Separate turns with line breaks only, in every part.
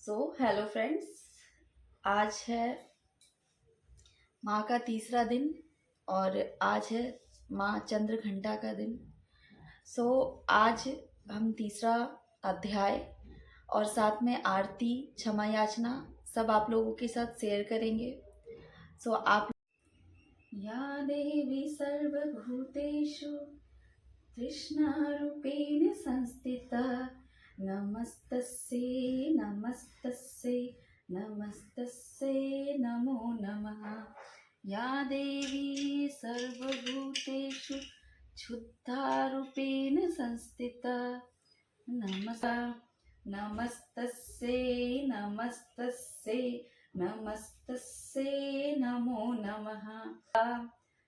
Hello friends. आज है माँ का तीसरा दिन और आज है माँ चंद्रघंटा का दिन। आज हम तीसरा अध्याय और साथ में आरती, क्षमा याचना सब आप लोगों के साथ शेयर करेंगे। आप या देवी सर्वभूतेषु कृष्णारूपेण संस्थिता नमस्तस्यै नमस्तस्यै नमस्तस्यै नमो नमः। या देवी सर्वभूतेषु क्षुद्धारूपेण संस्थिता नमस्तस्यै नमस्तस्यै नमस्तस्यै नमो नमः।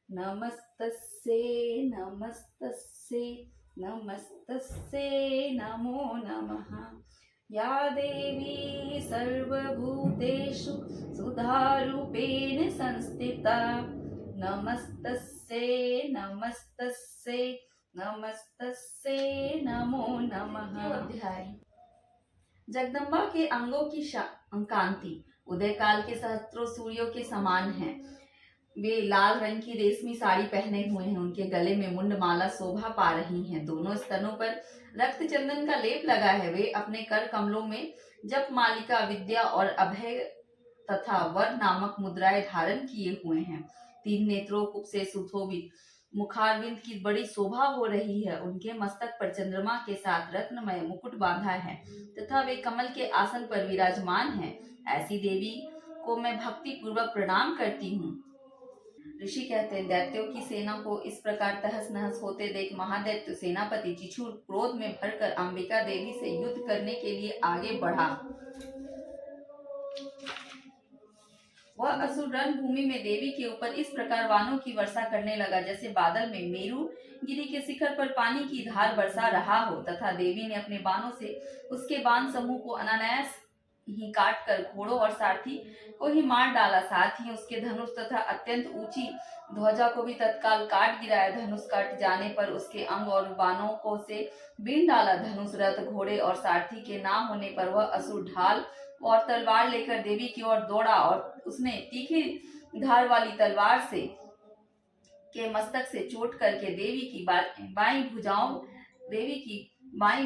नमस्तस्यै नमस्तस्यै नमस्तस्यै नमो नमः। या देवी सर्वभूतेषु सुधारूपेण संस्थिता नमस्तस्यै नमस्तस्यै नमस्तस्यै नमो नमः। अध्याय जगदम्बा के अंगों की कांति उदय काल के सहस्त्रों सूर्यों के समान है। वे लाल रंग की रेशमी साड़ी पहने हुए हैं। उनके गले में मुंडमाला शोभा पा रही है। दोनों स्तनों पर रक्त चंदन का लेप लगा है। वे अपने कर कमलों में जप मालिका, विद्या और अभय तथा वर नामक मुद्राएं धारण किए हुए हैं। तीन नेत्रों से सुशोभित मुखारविंद की बड़ी शोभा हो रही है। उनके मस्तक पर चंद्रमा के साथ रत्नमय मुकुट बांधा है तथा वे कमल के आसन पर विराजमान है। ऐसी देवी को मैं भक्ति पूर्वक प्रणाम करती हूँ। ऋषि कहते हैं, दैत्यों की सेना को इस प्रकार तहस नहस होते देख महादैत्य सेनापति चिछुर क्रोध में भरकर अंबिका देवी से युद्ध करने के लिए आगे बढ़ा। वह असुर रणभूमि में देवी के ऊपर इस प्रकार बाणों की वर्षा करने लगा जैसे बादल में मेरु गिरी के शिखर पर पानी की धार बरसा रहा हो, तथा देवी ने अपने बाणों से उसके बाण समूह को अनायास ही काट कर घोड़ों और सारथी को ही मार डाला। साथ ही उसके धनुष तथा अत्यंत ऊंची ध्वजा को भी तत्काल काट गिराया। धनुष काट जाने पर उसके अंग और बाणों को से बीन डाला। धनुष, रथ, घोड़े और सारथी के ना होने पर वह असुर ढाल और तलवार लेकर देवी की ओर दौड़ा और उसने तीखी धार वाली तलवार से के मस्तक से चोट करके देवी की बाईं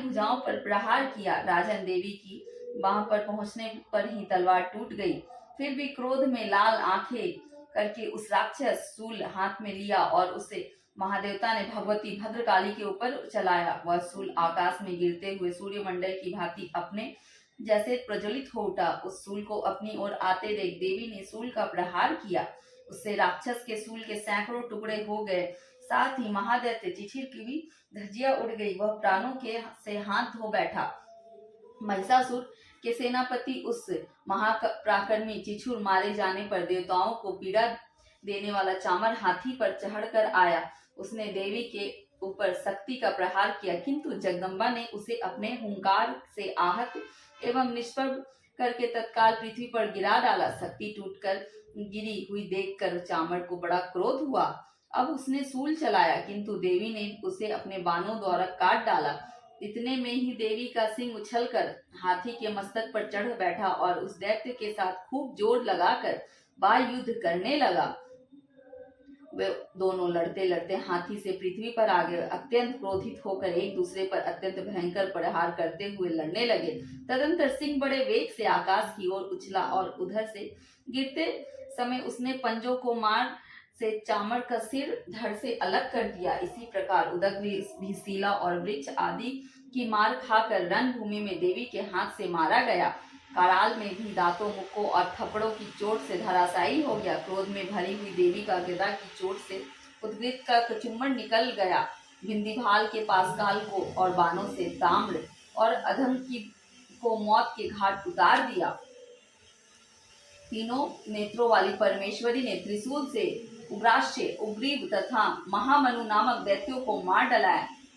भुजाओं पर प्रहार किया। राजन, देवी की बाह पर पहुंचने पर ही तलवार टूट गई। फिर भी क्रोध में लाल आंखें करके उस राक्षस शूल हाथ में लिया और उसे महादेवता ने भगवती भद्रकाली के ऊपर चलाया। वह शूल आकाश में गिरते हुए सूर्यमंडल की भांति अपने जैसे प्रज्वलित हो उठा। उस शूल को अपनी ओर आते देख देवी ने शूल का प्रहार किया। उससे राक्षस के शूल के सैकड़ों टुकड़े हो गए। साथ ही महादैत्य चिछिर की भी धज्जियां उड़ गई। वह प्राणों के से हाथ धो बैठा। महिषासुर के सेनापति उस महापराक्रमी चिछुर मारे जाने पर देवताओं को पीड़ा देने वाला चामर हाथी पर चढ़कर आया। उसने देवी के ऊपर शक्ति का प्रहार किया, किंतु जगदम्बा ने उसे अपने हुंकार से आहत एवं निष्प्रभ करके तत्काल पृथ्वी पर गिरा डाला। शक्ति टूटकर गिरी हुई देखकर चामर को बड़ा क्रोध हुआ। अब उसने शूल चलाया, किंतु देवी ने उसे अपने बाणों द्वारा काट डाला। इतने में ही देवी का सिंह उछलकर हाथी के मस्तक पर चढ़ बैठा और उस दैत्य के साथ खूब जोर लगाकर बाह्य युद्ध करने लगा। वे दोनों लड़ते लड़ते हाथी से पृथ्वी पर आ गए। अत्यंत क्रोधित होकर एक दूसरे पर अत्यंत भयंकर प्रहार करते हुए लड़ने लगे। तदंतर सिंह बड़े वेग से आकाश की ओर उछला और उधर से गिरते समय उसने पंजों को मार से चामर का सिर धड़ से अलग कर दिया। इसी प्रकार उदग्र, शिला और वृक्ष आदि की मार खाकर रणभूमि में देवी के हाथ से मारा गया। कराल में भी दांतों, मुक्कों और थप्पड़ों की चोट से धराशायी हो गया। क्रोध में भरी हुई देवी का गदा की चोट से उद्गित का कचुम्बन निकल गया। बिंदीभाल के पासकाल को और बाणों से ताम्र और अधम की को मौत के घाट उतार दिया। तीनों नेत्रों वाली परमेश्वरी ने त्रिशूल से उग्राश्य, उग्रीव तथा महामनु नामक दैत्यों को मार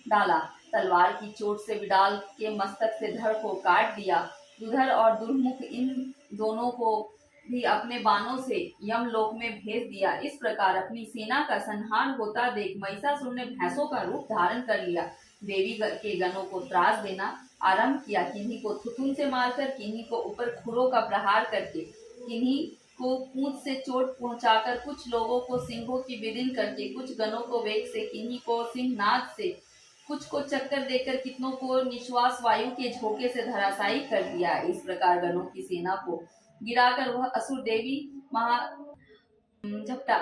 डाला। तलवार की चोट से विडाल के मस्तक से धड़ को काट दिया। दुधर और दुर्मुख इन दोनों को भी अपने बाणों से यमलोक में भेज दिया। इस प्रकार अपनी सेना का संहार होता देख महिषासुर ने भैंसों का रूप धारण कर लिया। देवी के गणों को त्रास देना आरंभ किया। किन्हीं को थुथुन से मारकर, किन्हीं को ऊपर खुरों का प्रहार करके, किन्हीं को पूंछ से चोट पहुंचाकर, कुछ लोगों को सिंहों की विदिन करके, कुछ गनों को वेग से, किन्हीं को सिंहनाद से, कुछ को चक्कर देकर, कितनों को निश्वास वायु के झोंके से धराशायी कर दिया। इस प्रकार गनों की सेना को गिराकर वह असुर देवी महा झपटा।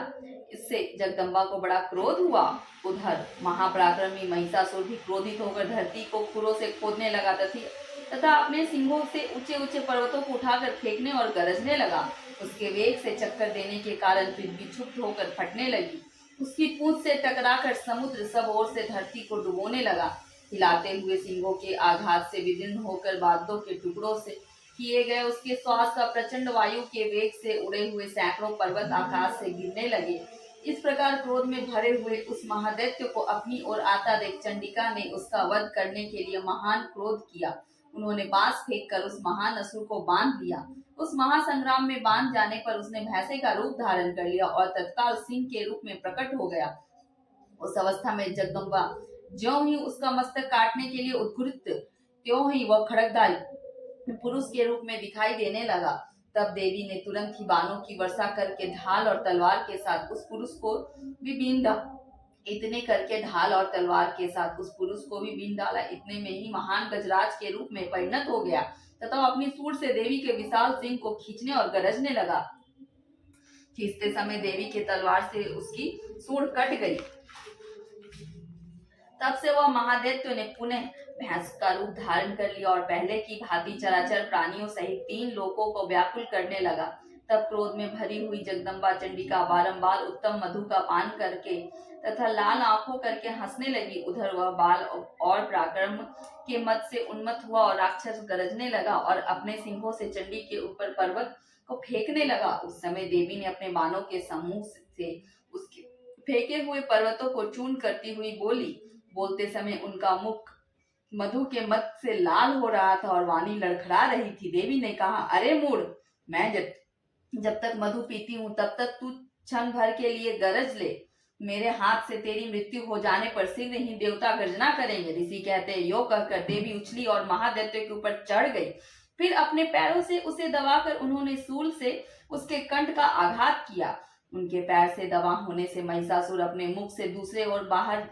इससे जगदम्बा को बड़ा क्रोध हुआ। उधर महापराक्रमी महिषासुर भी क्रोधित होकर धरती को खुरों से खोदने लगा तथा अपने सिंहों से ऊंचे ऊंचे पर्वतों को उठाकर फेंकने और गरजने लगा। उसके वेग से चक्कर देने के कारण पृथ्वी क्षुब्ध होकर फटने लगी। उसकी पूंछ से टकराकर समुद्र सब ओर से धरती को डुबोने लगा। हिलाते हुए सिंहों के आघात से विदीर्ण होकर बादलों के टुकड़ों से किए गए उसके श्वास का प्रचंड वायु के वेग से उड़े हुए सैकड़ों पर्वत आकाश से गिरने लगे। इस प्रकार क्रोध में भरे हुए उस महादैत्य को अपनी ओर आता देख चंडिका ने उसका वध करने के लिए महान क्रोध किया। उन्होंने बांस फेंककर उस महान असुर को बांध लिया। उस महासंग्राम में बांध जाने पर उसने भैंसे का रूप धारण कर लिया और तत्काल सिंह के रूप में प्रकट हो गया। उस अवस्था में जगदम्बा ज्यों ही उसका मस्तक काटने के लिए उद्घुरित, त्यों ही वह खड़गधारी पुरुष के रूप में दिखाई देने लगा। तब देवी ने तुरंत ही बाणों की वर्षा करके ढाल और तलवार के साथ उस पुरुष को भी बीन डाला। इतने करके ढाल और तलवार के साथ उस पुरुष को भी बीन डाला। इतने में ही महान गजराज के रूप में परिणत हो गया तथा अपनी सूंड से देवी के विशाल सिंह को खींचने और गरजने लगा। खींचते समय देवी के तलवार से उसकी सूंड कट गई। तब से वह महादैत्य ने पुनः भैंस का रूप धारण कर लिया और पहले की भांति चराचर प्राणियों सहित 3 लोकों को व्याकुल करने लगा। तब क्रोध में भरी हुई जगदम्बा चंडिका बारंबार उत्तम मधु का पान करके तथा लाल आंखों करके हंसने लगी। उधर वह बाल और पराक्रम के मत से उन्मत्त हुआ और राक्षस गरजने लगा और अपने सिंहों से चंडी के ऊपर पर्वत को फेंकने लगा। उस समय देवी ने अपने बाणों के समूह से उसके फेंके हुए पर्वतों को चूर्ण करती हुई बोली। बोलते समय उनका मुख मधु के मत से लाल हो रहा था और वाणी लड़खड़ा रही थी। देवी ने कहा, अरे मूढ़, मैं जब तक मधु पीती हूँ तब तक तू क्षण भर के लिए गरज ले। मेरे हाथ से तेरी मृत्यु हो जाने पर शीघ्र ही देवता गर्जना करेंगे। ऋषि कहते हैं, यो कहकर देवी उछली और महादैत्य के ऊपर चढ़ गई। फिर अपने पैरों से उसे दबाकर उन्होंने शूल से उसके कंठ का आघात किया। उनके पैर से दबा होने से महिषासुर अपने मुख से दूसरे ओर बाहर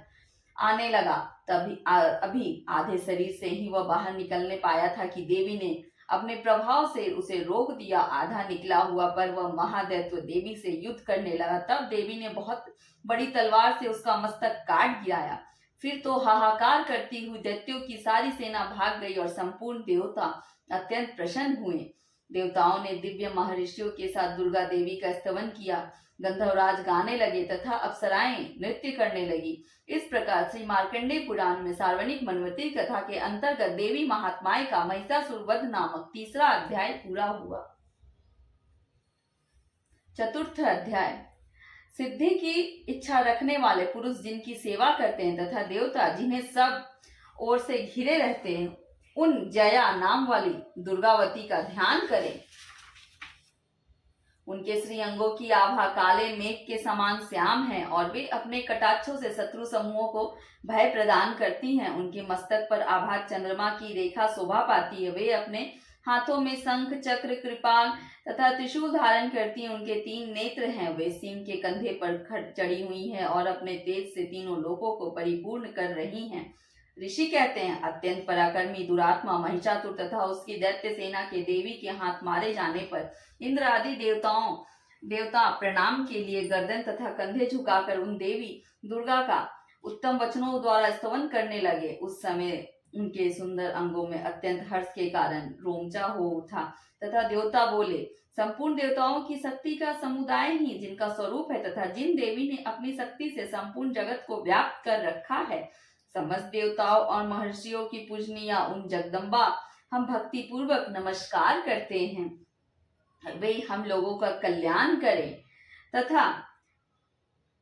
आने लगा। तभी अभी आधे शरीर से ही वह बाहर निकलने पाया था कि देवी ने अपने प्रभाव से उसे रोक दिया। आधा निकला हुआ पर वह महादैत्य देवी से युद्ध करने लगा। तब देवी ने बहुत बड़ी तलवार से उसका मस्तक काट गिराया। फिर तो हाहाकार करती हुई दैत्यों की सारी सेना भाग गई और संपूर्ण देवता अत्यंत प्रसन्न हुए। देवताओं ने दिव्य महर्षियों के साथ दुर्गा देवी का स्तवन किया। गंधर्वराज गाने लगे तथा अप्सराएं नृत्य करने लगी। इस प्रकार श्री मार्कंडेय पुराण में सार्वजनिक मनवती कथा के अंतर्गत देवी महात्माएं का महिषासुर वध नामक 3रा अध्याय पूरा हुआ। चतुर्थ अध्याय। सिद्धि की इच्छा रखने वाले पुरुष जिनकी सेवा करते हैं तथा देवता जिन्हें सब ओर से घिरे रहते हैं, उन जया नाम वाली दुर्गावती का ध्यान करें। उनके श्री अंगों की आभा काले मेघ के समान श्याम है और वे अपने कटाक्षों से शत्रु समूहों को भय प्रदान करती हैं। उनके मस्तक पर आभा चंद्रमा की रेखा शोभा पाती है। वे अपने हाथों में शंख, चक्र, कृपाल तथा त्रिशूल धारण करती हैं। उनके 3 नेत्र हैं। वे सिंह के कंधे पर चढ़ी हुई हैं और अपने तेज से तीनों लोकों को परिपूर्ण कर रही हैं। ऋषि कहते हैं, अत्यंत पराक्रमी दुरात्मा महिषासुर तथा उसकी दैत्य सेना के देवी के हाथ मारे जाने पर इंद्र आदि देवता प्रणाम के लिए गर्दन तथा कंधे झुकाकर उन देवी दुर्गा का उत्तम वचनों द्वारा स्तवन करने लगे। उस समय उनके सुंदर अंगों में अत्यंत हर्ष के कारण रोमचा हो उठा तथा देवता बोले, संपूर्ण देवताओं की शक्ति का समुदाय ही जिनका स्वरूप है तथा जिन देवी ने अपनी शक्ति से संपूर्ण जगत को व्याप्त कर रखा है, समस्त देवताओं और महर्षियों की पूजनीय उन जगदम्बा हम भक्ति पूर्वक नमस्कार करते हैं। वे हम लोगों का कल्याण करें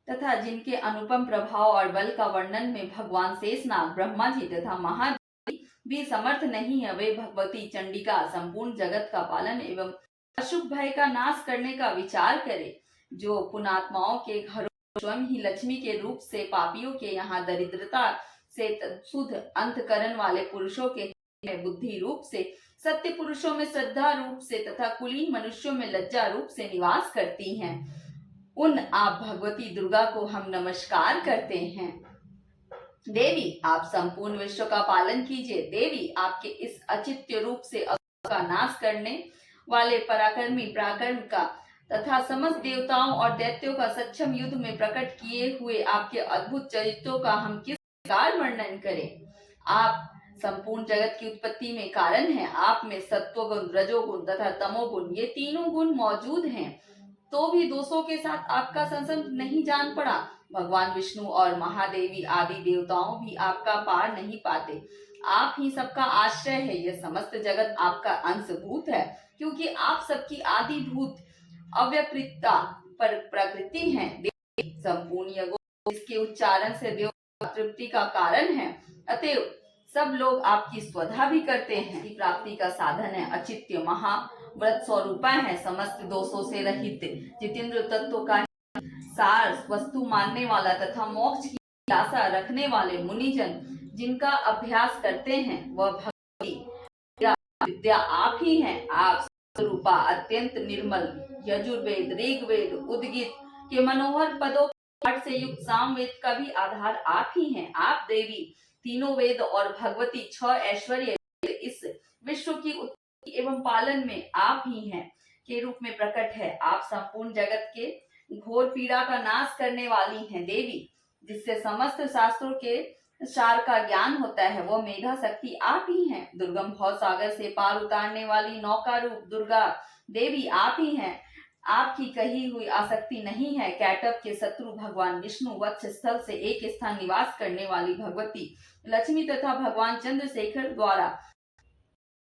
तथा जिनके अनुपम प्रभाव और बल का वर्णन में भगवान शेषनाग, ब्रह्मा जी तथा महादेव भी समर्थ नहीं है, वे भगवती चंडिका संपूर्ण जगत का पालन एवं अशुभ भय का नाश करने का विचार करे। जो पुणात्माओं के घरों स्वयं ही लक्ष्मी के रूप से पापियों के यहाँ दरिद्रता से शुद्ध अंतकरण वाले पुरुषों के में बुद्धि रूप से, सत्य पुरुषों में श्रद्धा रूप से तथा कुलीन मनुष्यों में लज्जा रूप से निवास करती हैं, उन आप भगवती दुर्गा को हम नमस्कार करते हैं। देवी, आप संपूर्ण विश्व का पालन कीजिए। देवी, आपके इस अचित्य रूप से असुरों का नाश करने वाले पराक्रमी पराक्रम का तथा समस्त देवताओं और दैत्यों का सक्षम युद्ध में प्रकट किए हुए आपके अद्भुत चरित्रों का हम किस प्रकार वर्णन करें। आप संपूर्ण जगत की उत्पत्ति में कारण हैं। आप में सत्वगुण, रजोगुण तथा तमोगुण ये तीनों गुण मौजूद हैं, तो भी दोषों के साथ आपका संबंध नहीं जान पड़ा। भगवान विष्णु और महादेवी आदि देवताओं भी आपका पार नहीं पाते। आप ही सबका आश्रय है। यह समस्त जगत आपका अंशभूत है, क्योंकि आप सबकी आदिभूत अव्यकृतता पर प्रकृति है। संपूर्ण यज्ञ इसके उच्चारण से देव तृप्ति का कारण है, अतएव सब लोग आपकी स्वधा भी करते हैं। प्राप्ति का साधन है। अचित्य महाव्रत स्वरूपा है, समस्त दोषों से रहित, जितेंद्र तत्व का सार वस्तु मानने वाला तथा मोक्ष की आशा रखने वाले मुनिजन जिनका अभ्यास करते हैं, वह भक्ति विद्या आप ही हैं। आप स्वरूपा अत्यंत निर्मल, यजुर्वेद, ऋग्वेद, उद्गीत के मनोहर पदों पाठ से युक्त सामवेद का भी आधार आप ही हैं। आप देवी तीनों वेद और भगवती 6 ऐश्वर्य इस विश्व की उत्पत्ति एवं पालन में आप ही हैं के रूप में प्रकट है। आप संपूर्ण जगत के घोर पीड़ा का नाश करने वाली हैं। देवी, जिससे समस्त शास्त्रों के सार का ज्ञान होता है, वो मेधा शक्ति आप ही हैं। दुर्गम भव सागर से पार उतारने वाली नौका रूप दुर्गा देवी आप ही हैं। आपकी कही हुई आसक्ति नहीं है। कैटव के शत्रु भगवान विष्णु वत्स स्थल से एक स्थान निवास करने वाली भगवती लक्ष्मी तथा भगवान चंद्रशेखर द्वारा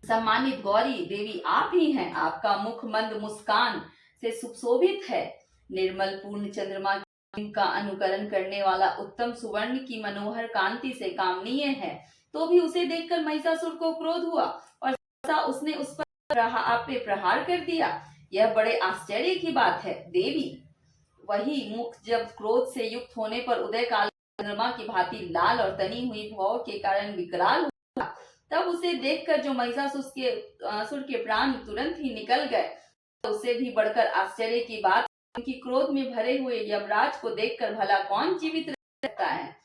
सम्मानित गौरी देवी आप ही हैं। आपका मुख मंद मुस्कान से सुशोभित है। निर्मल पूर्ण चंद्रमा का अनुकरण करने वाला उत्तम सुवर्ण की मनोहर कांति से कामनीय है, तो भी उसे देखकर महिषासुर को क्रोध हुआ और उसने उस पर आप पे प्रहार कर दिया। यह बड़े आश्चर्य की बात है। देवी, वही मुख जब क्रोध से युक्त होने पर उदय काल चंद्रमा की भांति लाल और तनी हुई भौं के कारण विकराल हुआ, तब उसे देखकर जो महिषासुर के प्राण तुरंत ही निकल गए। उससे भी बढ़कर आश्चर्य की बात, क्योंकि क्रोध में भरे हुए यमराज को देखकर भला कौन जीवित रह सकता है।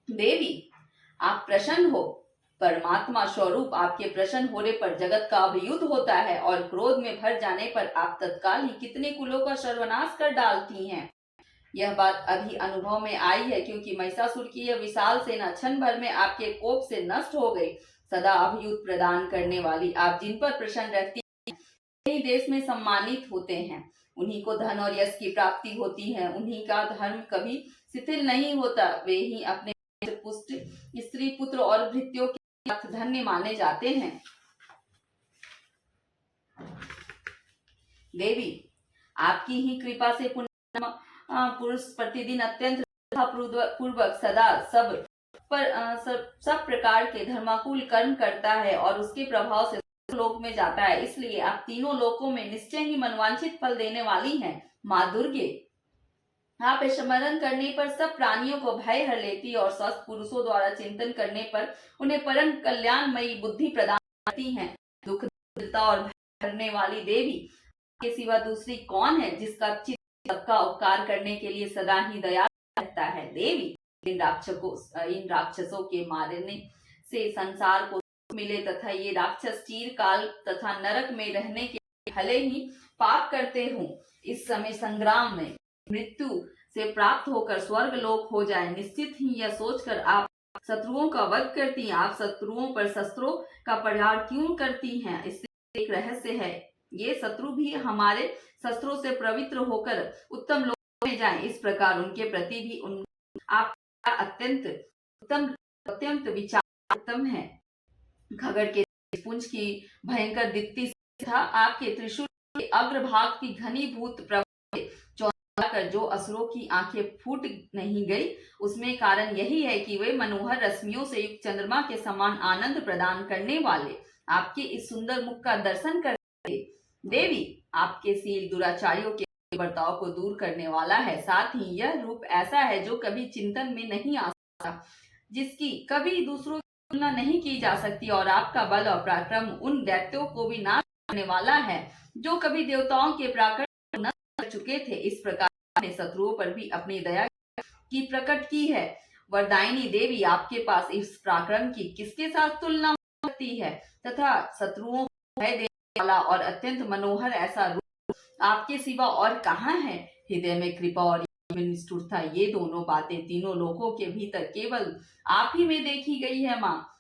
देवी, आप प्रसन्न हो। परमात्मा स्वरूप आपके प्रसन्न होने पर जगत का अभियुद्ध होता है और क्रोध में भर जाने पर आप तत्काल ही कितने कुलों का सर्वनाश कर डालती हैं। यह बात अभी अनुभव में आई है, क्योंकि महिषासुर की यह विशाल सेना क्षण भर में आपके कोप से नष्ट हो गई। सदा अभियुद्ध प्रदान करने वाली आप जिन पर प्रसन्न रहती हैं, देश में सम्मानित होते हैं। उन्हीं को धन और यश की प्राप्ति होती है। उन्हीं का धर्म कभी शिथिल नहीं होता। वे ही अपने पुष्ट स्त्री पुत्र और भृत्यों के साथ धन्य माने जाते हैं। देवी, आपकी ही कृपा से पुरुष प्रतिदिन अत्यंत पूर्वक सदा सब प्रकार के धर्माकुल कर्म करता है और उसके प्रभाव से लोक में जाता है। इसलिए आप तीनों लोकों में निश्चय ही मनवांछित फल देने वाली हैं। माँ दुर्गे, आप स्मरण करने पर सब प्राणियों को भय हर लेती और स्वस्थ पुरुषों द्वारा चिंतन करने पर उन्हें परम कल्याणमयी बुद्धि प्रदान करती हैं। दुख दरिद्रता और भय हरने वाली देवी के सिवा दूसरी कौन है जिसका चित्त सबका उपकार करने के लिए सदा ही दयालु रहता है। देवी, इन राक्षसों के मारने से संसार को मिले तथा ये राक्षस चिरकाल तथा नरक में रहने के भले ही पाप करते हों, इस समय संग्राम में मृत्यु से प्राप्त होकर स्वर्ग लोक हो जाए, निश्चित ही यह सोचकर आप शत्रुओं का वध करती हैं। आप शत्रुओं पर शस्त्रों का प्रहार क्यों करती हैं? इससे एक रहस्य है। ये शत्रु भी हमारे शस्त्रों से पवित्र होकर उत्तम लोक में जाएं, इस प्रकार उनके प्रति भी आपका अत्यंत विचार उत्तम है। खगड़ के पुंज की भयंकर दीप्ति था आपके त्रिशूल के अग्रभाग की घनीभूत प्रभा कर जो असुरों की आंखें फूट नहीं गई, उसमें कारण यही है कि वे मनोहर रश्मियों से युक्त चंद्रमा के समान आनंद प्रदान करने वाले आपके इस सुंदर मुख का दर्शन करते। देवी, आपके शील दुराचारियों के बर्ताव को दूर करने वाला है। साथ ही यह रूप ऐसा है जो कभी चिंतन में नहीं आ सकता, जिसकी कभी दूसरों तुलना नहीं की जा सकती और आपका बल और पराक्रम उन दैत्यों को भी नाश करने वाला है जो कभी देवताओं के पराक्रम को नष्ट कर चुके थे। इस प्रकार अपने शत्रुओं पर भी अपनी दया की प्रकट की है। वरदायिनी देवी, आपके पास इस पराक्रम की किसके साथ तुलना हो सकती है तथा शत्रुओं को भय देने वाला और अत्यंत मनोहर ऐसा रूप आपके सिवा और कहाँ है। हृदय में कृपा और निष्ठुरता, ये दोनों बातें तीनों लोकों के भीतर केवल आप ही में देखी गई है माँ।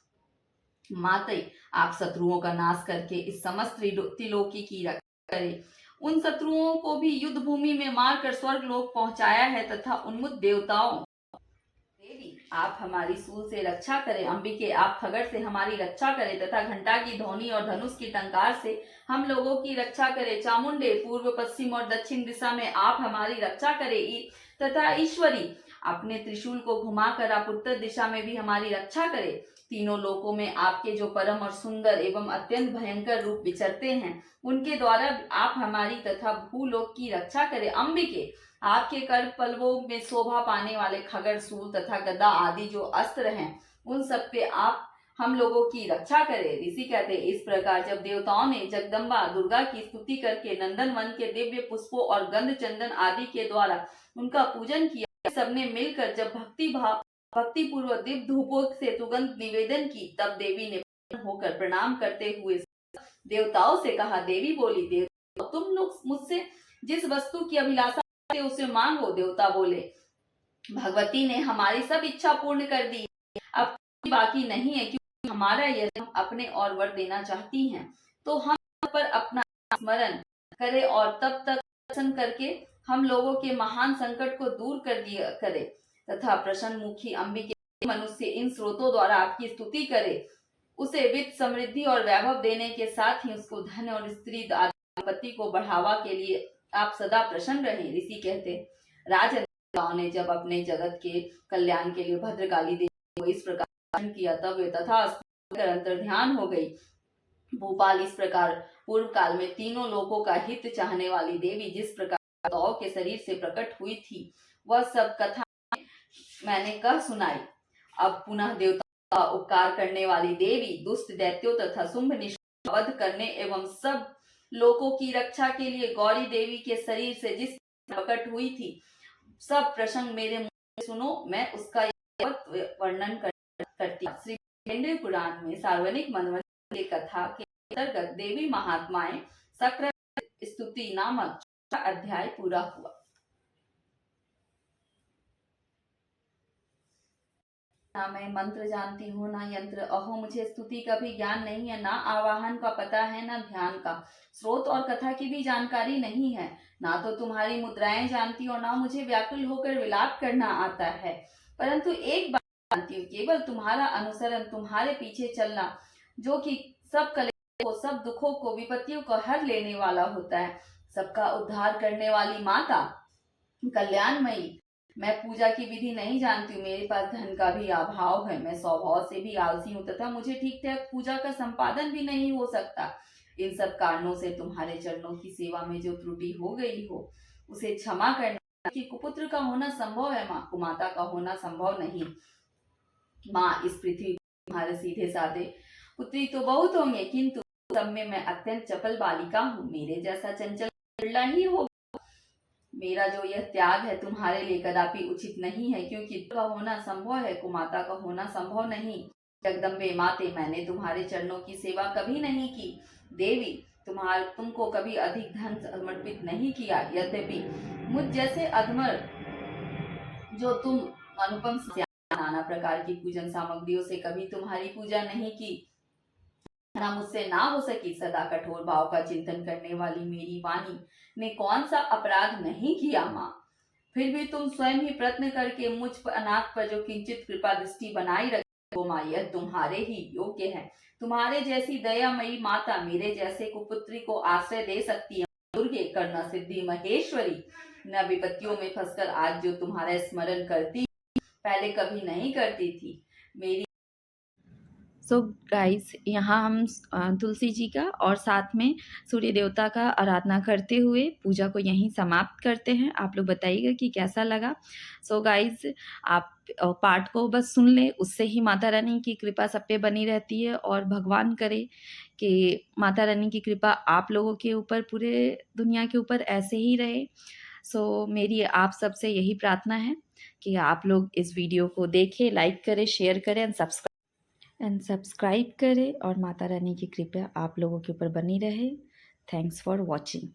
माते, आप शत्रुओं का नाश करके इस समस्त त्रिलोकी की रक्षा करें। उन शत्रुओं को भी युद्ध भूमि में मारकर स्वर्ग लोक पहुंचाया है तथा उन्मुक्त देवताओं। देवी, आप हमारी सूल से रक्षा करें। अंबिके, आप खगड़ से हमारी रक्षा करें तथा घंटा की ध्वनि और धनुष की टंकार से हम लोगों की रक्षा करें। चामुंडे, पूर्व पश्चिम और दक्षिण दिशा में आप हमारी रक्षा करें तथा ईश्वरी, अपने त्रिशूल को घुमाकर आप उत्तर दिशा में भी हमारी रक्षा करें। तीनों लोकों में आपके जो परम और सुंदर एवं अत्यंत भयंकर रूप विचरते हैं, उनके द्वारा आप हमारी तथा भूलोक की रक्षा करें। अंबिके, आपके कर पल्लवों में शोभा पाने वाले खगड़, सूल तथा गदा आदि जो अस्त्र हैं, उन सब पे आप हम लोगों की रक्षा करें। ऋषि कहते, इस प्रकार जब देवताओं ने जगदम्बा दुर्गा की स्तुति करके नंदन वन के दिव्य पुष्पों और गंध चंदन आदि के द्वारा उनका पूजन किया, सबने मिलकर जब भक्ति पूर्वक दिव्य धूपों से सुगंध निवेदन की, तब देवी ने होकर प्रणाम करते हुए देवताओं से कहा। देवी बोली, देवताओं, तुम लोग मुझसे जिस वस्तु की अभिलाषा करते उसे मांगो। देवता बोले, भगवती ने हमारी सब इच्छा पूर्ण कर दी, अब कोई बाकी नहीं है, क्योंकि हमारा यदि हम अपने और वर देना चाहती हैं तो हम पर अपना स्मरण करें और तब तक प्रसन्न करके हम लोगों के महान संकट को दूर कर दिया करे तथा प्रसन्न मुखी अंबिके मनुष्य इन स्रोतों द्वारा आपकी स्तुति करे, उसे वित्त समृद्धि और वैभव देने के साथ ही उसको धन और स्त्री संपत्ति को बढ़ावा के लिए आप सदा प्रसन्न रहें। ऋषि कहते, राजन ने जब अपने जगत के कल्याण के लिए भद्रकाली देवी को इस प्रकार किया, तब वे तथा अंतर ध्यान हो गई। भोपाल, इस प्रकार पूर्व काल में तीनों लोगों का हित चाहने वाली देवी जिस प्रकार देवताओं के शरीर से प्रकट हुई थी, वह सब कथा मैंने कह सुनाई। अब पुनः देवताओं का उपकार करने वाली देवी दुष्ट दैत्यों तथा शुंभ निशुंभ वध करने एवं सब लोगों की रक्षा के लिए गौरी देवी के शरीर से जिस प्रकट हुई थी, सब प्रसंग मेरे मुंह से सुनो, मैं उसका वर्णन करती। श्री केंद्रीय पुराण में सार्वजनिक मनवंतर की कथा के अंतर्गत देवी महात्माएं सक्र स्तुति नामक अध्याय पूरा हुआ। ना मैं मंत्र जानती हूँ ना यंत्र, अहो मुझे स्तुति का भी ज्ञान नहीं है, ना आवाहन का पता है ना ध्यान का, स्रोत और कथा की भी जानकारी नहीं है, ना तो तुम्हारी मुद्राएं जानती और ना मुझे व्याकुल होकर विलाप करना आता है। परंतु एक बात जानती हूँ, केवल तुम्हारा अनुसरण, तुम्हारे पीछे चलना, जो कि सब कलेशों को, सब दुखों को, विपत्तियों को हर लेने वाला होता है, सबका उद्धार करने वाली माता कल्याणमयी। मैं पूजा की विधि नहीं जानती हूँ, मेरे पास धन का भी अभाव है, मैं स्वभाव से भी आलसी हूँ तथा मुझे ठीक ठाक पूजा का संपादन भी नहीं हो सकता। इन सब कारणों से तुम्हारे चरणों की सेवा में जो त्रुटि हो गई हो उसे क्षमा करना। कि कुपुत्र का होना संभव है माँ, कुमाता का होना संभव नहीं। माँ, इस पृथ्वी तुम्हारे सीधे साधे पुत्री तो बहुत होंगे, किंतु सब में मैं अत्यंत चपल बालिका हूँ, मेरे जैसा चंचल बिरला ही हो। मेरा जो यह त्याग है तुम्हारे लिए कदापि उचित नहीं है, क्योंकि का होना संभव है, कुमाता का होना संभव नहीं। जगदम्बे माते, मैंने तुम्हारे चरणों की सेवा कभी नहीं की। देवी, तुमको कभी अधिक धन समर्पित नहीं किया, यद्यपि मुझ जैसे अधमर जो तुम अनुपम नाना प्रकार की पूजन सामग्रियों से कभी तुम्हारी पूजा नहीं की, ना मुझसे ना हो सकी। सदा कठोर भाव का चिंतन करने वाली मेरी वाणी ने कौन सा अपराध नहीं किया माँ, फिर भी तुम स्वयं ही प्रयत्न करके मुझ पर अनाथ पर जो किंचित कृपा दृष्टि बनाई रखो माँ, यह तुम्हारे ही योग्य है। तुम्हारे जैसी दयामयी माता मेरे जैसे कुपुत्री को आश्रय दे सकती है। दुर्गे, करुणा सिद्धि महेश्वरी, न विपत्तियों में फंसकर आज जो तुम्हारा स्मरण करती, पहले कभी नहीं करती थी। मेरी सो गाइस, यहाँ हम तुलसी जी का और साथ में सूर्य देवता का आराधना करते हुए पूजा को यहीं समाप्त करते हैं। आप लोग बताइएगा कि कैसा लगा। सो गाइस, आप पाठ को बस सुन लें, उससे ही माता रानी की कृपा सब पे बनी रहती है और भगवान करे कि माता रानी की कृपा आप लोगों के ऊपर, पूरे दुनिया के ऊपर ऐसे ही रहे। सो मेरी आप सबसे यही प्रार्थना है कि आप लोग इस वीडियो को देखें, लाइक करें, शेयर करें एंड सब्सक्राइब करें और माता रानी की कृपा आप लोगों के ऊपर बनी रहे। Thanks for watching.